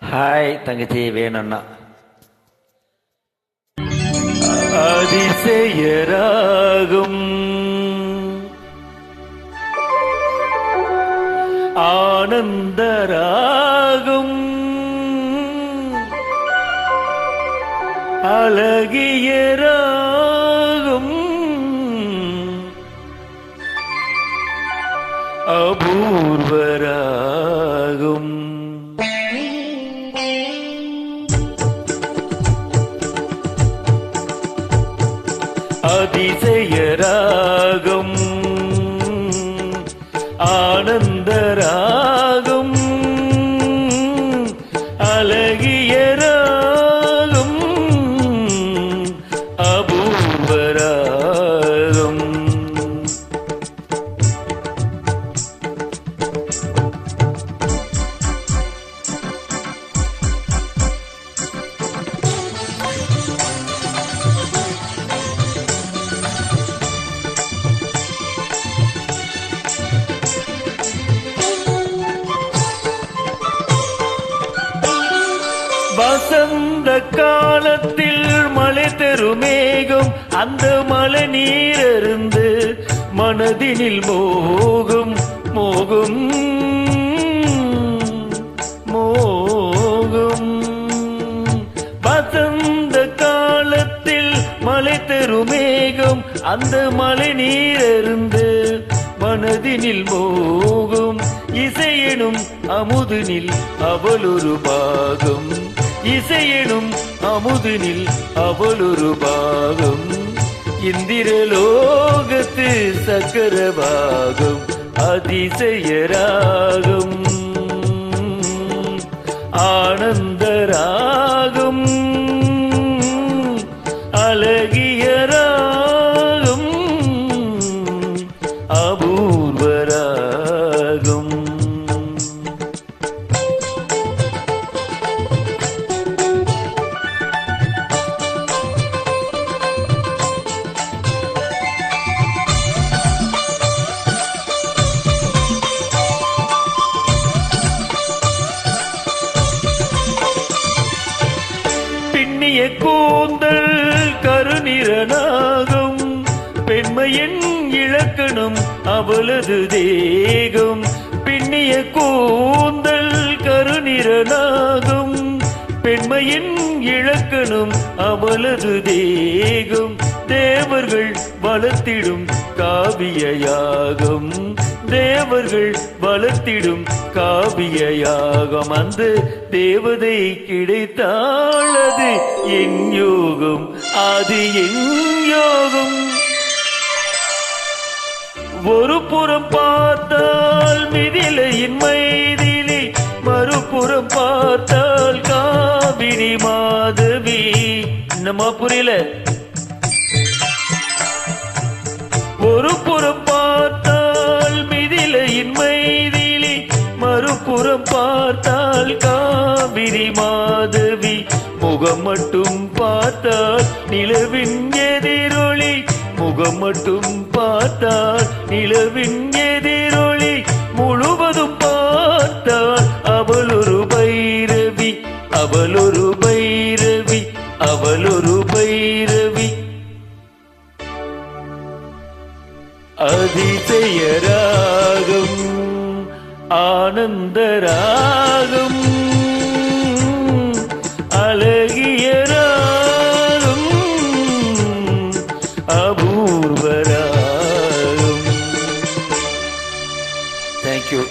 Hi தங்கச்சி வேணும்னா அதிசயராகும் ஆனந்தராகும் அழகியராகும் அபூர்வராகும் அதிசயராகும் ஆனந்தராகும் அழகியராகும் அபூர்வராகும் வசந்த காலத்தில் மழை தருமேகம் அந்த மழை நீரருந்து மனதினில் மோகும் மோகும் மோகும் வசந்த காலத்தில் மழை தருமேகம் அந்த மழை நீரருந்து மனதினில் மோகும் இசையெனும் அமுதினில் அவளொரு பாகம் இசையெனும் அமுதினில் அவளொரு பாகம் இந்திரலோகத்து சக்கரவாகம் அதிசயராகும் ஆனந்தராகும் அழகியராகும் அபூர்வராகும் பின்னிய கூந்தல் கருநிறனாகும் பெண்மையின் இலக்கணம் அவளது தேகம் பின்னிய கூந்தல் கருநிறனாகும் பெண்மையின் இலக்கணம் அவளது தேகம் தேவர்கள் வளர்த்திடும் காவியயாகம் தேவர்கள் வளர்த்திடும் காவியயாகம் அந்த தேவதை கிடைத்தாள் அது என் யோகம் அது என் யோகம் ஒரு புறம் பார்த்தால் மிதிலையின் மைதிலி மறுபுறம் பார்த்தால் காவிரி மாதவி நம்ம புரியல ஒரு புறம் பார்த்தால் மிதிலையின் மைதிலி மறுபுறம் பார்த்தால் காவிரி மாதவி முகம் மட்டும் பார்த்தால் நிலவின் எதிரொளி முகம் மட்டும் பார்த்தால் நிலவின் எதிரொளி முழுவதும் பார்த்தால் அவளொரு பைரவி அவளொரு பைரவி அவளொரு பைரவி அதிசயராகும் ஆனந்தராகும் அழகியராகும் அபூர்வராகும். Thank you.